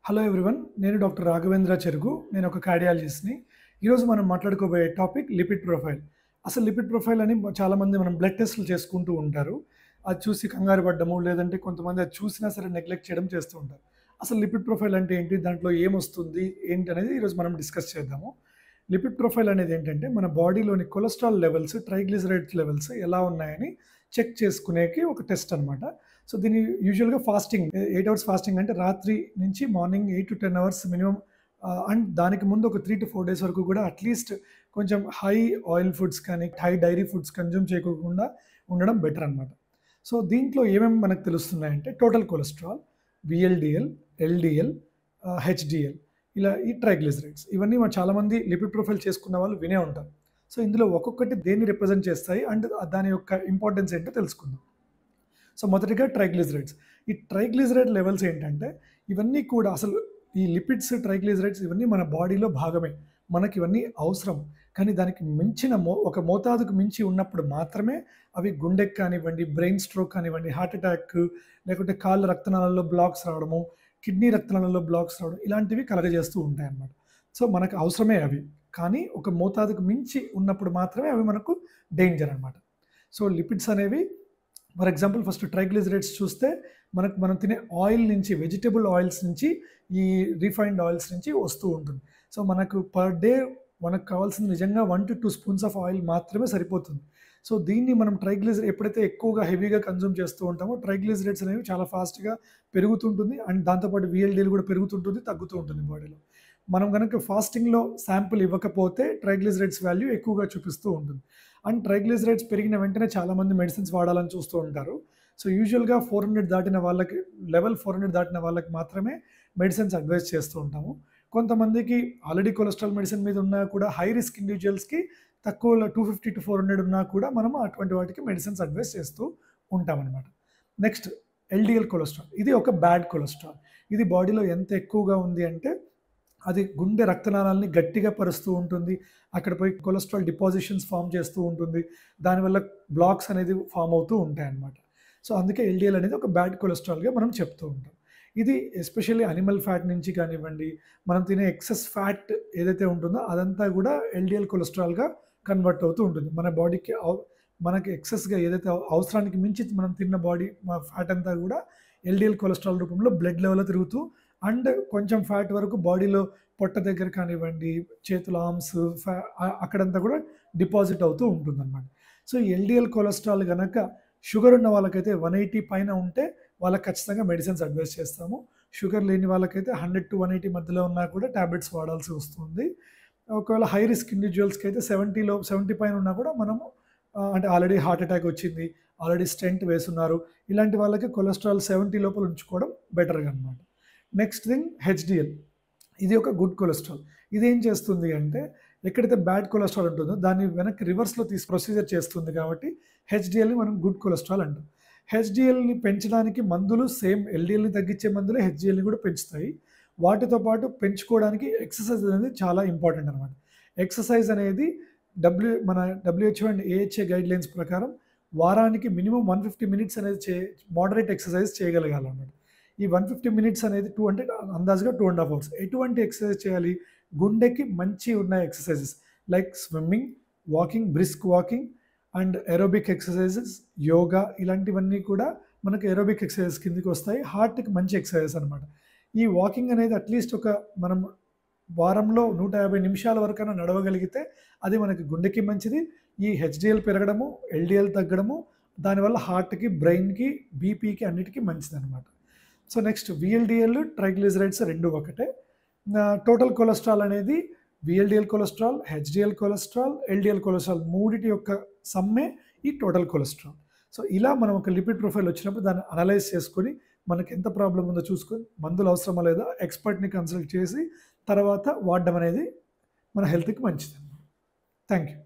Hello everyone. నేను doctor Raghavendra చెరుగు. నేను ఒక కార్డియాలజిస్ట్‌ని. ఈరోజు మనం మాట్లాడుకోబోయే టాపిక్ లిపిడ్ ప్రొఫైల్. అసలు లిపిడ్ ప్రొఫైల్ అని చాలామంది మనం బ్లడ్ టెస్టులు చేసుకుంటూ ఉంటారు. అది చూసి కంగారు పడ్డము, లేదంటే కొంతమంది అది చూసినా సరే నెగ్లెక్ట్ చేయడం చేస్తూ ఉంటారు. అసలు లిపిడ్ ప్రొఫైల్ అంటే ఏంటి? దాంట్లో ఏమొస్తుంది? ఏంటి అనేది ఈరోజు మనం డిస్కస్ చేద్దాము. లిపిడ్ ప్రొఫైల్ అనేది ఏంటంటే మన బాడీలోని కొలెస్ట్రాల్ లెవెల్స్, ట్రైగ్లిజరైడ్స్ లెవెల్స్ ఎలా ఉన్నాయని చెక్ చేసుకునేకి ఒక టెస్ట్ అనమాట. సో దీన్ని యూజువల్‌గా ఫాస్టింగ్ 8 అవర్స్ ఫాస్టింగ్ అంటే రాత్రి నుంచి మార్నింగ్ 8-10 అవర్స్ మినిమమ్, అండ్ దానికి ముందు ఒక 3-4 డేస్ వరకు కూడా అట్‌లీస్ట్ కొంచెం హై ఆయిల్ ఫుడ్స్ కానీ, హై డైరీ ఫుడ్స్ కన్జ్యూమ్ చేయకోకుండా ఉండడం బెటర్ అనమాట. సో దీంట్లో ఏమేమి మనకు తెలుస్తున్నాయంటే టోటల్ కొలెస్ట్రాల్, వీఎల్‌డీఎల్, ఎల్‌డీఎల్, హెచ్‌డీఎల్, ఇలా ఈ ట్రైగ్లిజరైడ్స్ ఇవన్నీ చాలామంది లిపిడ్ ప్రొఫైల్ చేసుకున్న వాళ్ళు వినే ఉంటారు. సో ఇందులో ఒక్కొక్కటి దేన్ని రిప్రజెంట్ చేస్తాయి అండ్ దాని యొక్క ఇంపార్టెన్స్ ఏంటో తెలుసుకుందాం. సో మొదటిగా ట్రైగ్లిజరైడ్స్. ఈ ట్రైగ్లిజరైడ్ లెవెల్స్ ఏంటంటే ఇవన్నీ కూడా అసలు ఈ లిపిడ్స్, ట్రైగ్లిజరైడ్స్ ఇవన్నీ మన బాడీలో భాగమే. మనకి ఇవన్నీ అవసరం. కానీ దానికి మించిన ఒక మోతాదుకు మించి ఉన్నప్పుడు మాత్రమే అవి గుండెకి కానివ్వండి, బ్రెయిన్ స్ట్రోక్ కానివ్వండి, హార్ట్ అటాక్, లేకుంటే కాళ్ళ రక్తనాళాల్లో బ్లాక్స్ రావడము, కిడ్నీ రక్తనాళాల్లో బ్లాక్స్ రావడం ఇలాంటివి కలగజేస్తూ ఉంటాయన్నమాట. సో మనకు అవసరమే అవి. కానీ ఒక మోతాదుకు మించి ఉన్నప్పుడు మాత్రమే అవి మనకు డేంజర్ అనమాట. సో లిపిడ్స్ అనేవి ఫర్ ఎగ్జాంపుల్ ఫస్ట్ ట్రైగ్లిజరైడ్స్ చూస్తే మనం తినే ఆయిల్ నుంచి, వెజిటబుల్ ఆయిల్స్ నుంచి, ఈ రిఫైన్డ్ ఆయిల్స్ నుంచి వస్తూ ఉంటుంది. సో మనకు పర్ డే మనకు కావాల్సింది నిజంగా 1-2 స్పూన్స్ ఆఫ్ ఆయిల్ మాత్రమే సరిపోతుంది. సో దీన్ని మనం ఎప్పుడైతే ఎక్కువగా హెవీగా కన్జ్యూమ్ చేస్తూ ఉంటామో ట్రైగ్లిజరైడ్స్ అనేవి చాలా ఫాస్ట్‌గా పెరుగుతుంటుంది. అండ్ దాంతోపాటు వీఎల్‌డీఎల్ కూడా పెరుగుతుంటుంది, తగ్గుతూ ఉంటుంది బాడీలో. మనం గనక ఫాస్టింగ్‌లో శాంపుల్ ఇవ్వకపోతే ట్రైగ్లిజరైడ్స్ వాల్యూ ఎక్కువగా చూపిస్తూ ఉంటుంది. అండ్ ట్రైగ్లిజరైడ్స్ పెరిగిన వెంటనే చాలామంది మెడిసిన్స్ వాడాలని చూస్తూ ఉంటారు. సో యూజువల్‌గా 400 దాటిన వాళ్ళకి, లెవెల్ 400 దాటిన వాళ్ళకి మాత్రమే మెడిసిన్స్ అడ్వైస్ చేస్తూ ఉంటాము. కొంతమందికి ఆల్రెడీ కొలెస్ట్రాల్ మెడిసిన్ మీద ఉన్నా కూడా హై రిస్క్ ఇండివిడ్యువల్స్‌కి తక్కువలో 250-400 ఉన్నా కూడా మనం అటువంటి వాటికి మెడిసిన్స్ అడ్వైస్ చేస్తూ ఉంటామనమాట. Next LDL cholesterol. ఇది ఒక బ్యాడ్ కొలెస్ట్రాల్. ఇది బాడీలో ఎంత ఎక్కువగా ఉంది అంటే అది గుండె రక్తనాళాలని గట్టిగా పరుస్తూ ఉంటుంది. అక్కడ పోయి కొలెస్ట్రాల్ డిపాజిషన్స్ ఫార్మ్ చేస్తూ ఉంటుంది. దానివల్ల బ్లాక్స్ అనేది ఫార్మ్ అవుతూ ఉంటాయన్నమాట. సో అందుకే ఎల్‌డీఎల్ అనేది ఒక బ్యాడ్ కొలెస్ట్రాల్‌గా మనం చెప్తూ ఉంటాం. ఇది ఎస్పెషల్లీ అనిమల్ ఫ్యాట్ నుంచి కానివ్వండి, మనం తినే ఎక్సెస్ ఫ్యాట్ ఏదైతే ఉంటుందో అదంతా కూడా ఎల్‌డీఎల్ కొలెస్ట్రాల్‌గా కన్వర్ట్ అవుతూ ఉంటుంది. మన బాడీకి మనకి ఎక్సెస్‌గా ఏదైతే అవసరానికి మించి మనం తిన్న ఫ్యాట్ అంతా కూడా ఎల్‌డీఎల్ కొలెస్ట్రాల్ రూపంలో బ్లడ్ లెవెల్‌లో తిరుగుతూ అండ్ కొంచెం ఫ్యాట్ వరకు బాడీలో పొట్ట దగ్గర కానివ్వండి, చేతుల ఆర్మ్స్, అక్కడంతా కూడా డిపాజిట్ అవుతూ ఉంటుందన్నమాట. సో ఈ ఎల్‌డీఎల్ కొలెస్ట్రాల్ గనక షుగర్ ఉన్న వాళ్ళకైతే 180 పైన ఉంటే వాళ్ళకి ఖచ్చితంగా మెడిసిన్స్ అడ్వైస్ చేస్తాము. షుగర్ లేని వాళ్ళకైతే 100-180 మధ్యలో ఉన్నా కూడా టాబ్లెట్స్ వాడాల్సి వస్తుంది. ఒకవేళ హై రిస్క్ ఇండివిడ్యువల్స్‌కి అయితే 70 పైన ఉన్నా కూడా మనము అంటే ఆల్రెడీ హార్ట్ అటాక్ వచ్చింది, ఆల్రెడీ స్టెంట్ వేసున్నారు, ఇలాంటి వాళ్ళకి కొలెస్ట్రాల్ 70 లోపల ఉంచుకోవడం బెటర్‌గా అనమాట. Next thing HDL. ఇది ఒక గుడ్ కొలెస్ట్రాల్. ఇదేం చేస్తుంది అంటే ఎక్కడైతే బ్యాడ్ కొలెస్ట్రాల్ ఉంటుందో దాన్ని వెనక్కి రివర్స్‌లో ప్రొసీజర్ చేస్తుంది కాబట్టి హెచ్‌డీఎల్‌ని మనం గుడ్ కొలెస్ట్రాల్ అంటాం. హెచ్‌డీఎల్‌ని పెంచడానికి మందులు సేమ్ ఎల్‌డీఎల్‌ని తగ్గించే మందులే హెచ్‌డీఎల్‌ని కూడా పెంచుతాయి. వాటితో పాటు పెంచుకోవడానికి ఎక్సర్సైజ్ అనేది చాలా ఇంపార్టెంట్ అనమాట. ఎక్సర్సైజ్ అనేది మన డబ్ల్యూహెచ్ఓ అండ్ ఏహెచ్ఏ గైడ్‌లైన్స్ ప్రకారం వారానికి మినిమమ్ 150 మినిట్స్ అనేది మోడరేట్ ఎక్సర్సైజ్ చేయగలగాలన్నమాట. ఈ 150 మినిట్స్ అనేది అంటే అందాజుగా 2½ అవర్స్. ఎటువంటి ఎక్సర్సైజ్ చేయాలి? గుండెకి మంచి ఉన్న exercises like swimming, walking, brisk walking and aerobic exercises, yoga ఇలాంటివన్నీ కూడా మనకు ఏరోబిక్ ఎక్సర్సైజెస్ కిందకి వస్తాయి. హార్ట్‌కి మంచి ఎక్సర్సైజెస్ అనమాట. ఈ వాకింగ్ అనేది అట్‌లీస్ట్ మనం వారంలో 150 నిమిషాల వరకైనా నడవగలిగితే అది మనకి గుండెకి మంచిది. ఈ హెచ్‌డీఎల్ పెరగడము, ఎల్‌డీఎల్ తగ్గడము, దానివల్ల హార్ట్‌కి, బ్రెయిన్‌కి, బీపీకి అన్నిటికి మంచిదనమాట. సో నెక్స్ట్ వీఎల్‌డీఎల్, ట్రైగ్లిజరైడ్స్ 2 ఒకటే. టోటల్ కొలెస్ట్రాల్ అనేది వీఎల్‌డీఎల్ కొలెస్ట్రాల్, హెచ్‌డీఎల్ కొలెస్ట్రాల్, ఎల్‌డీఎల్ కొలెస్ట్రాల్ మూడిటి యొక్క సమ్మే ఈ టోటల్ కొలెస్ట్రాల్. సో ఇలా మనం ఒక లిపిడ్ ప్రొఫైల్ వచ్చినప్పుడు దాన్ని అనలైజ్ చేసుకొని మనకి ఎంత ప్రాబ్లమ్ ఉందో చూసుకొని మందులు అవసరమా లేదా ఎక్స్‌పర్ట్‌ని కన్సల్ట్ చేసి తర్వాత వాడడం అనేది మన హెల్త్‌కి మంచిదన్నమాట. Thank you.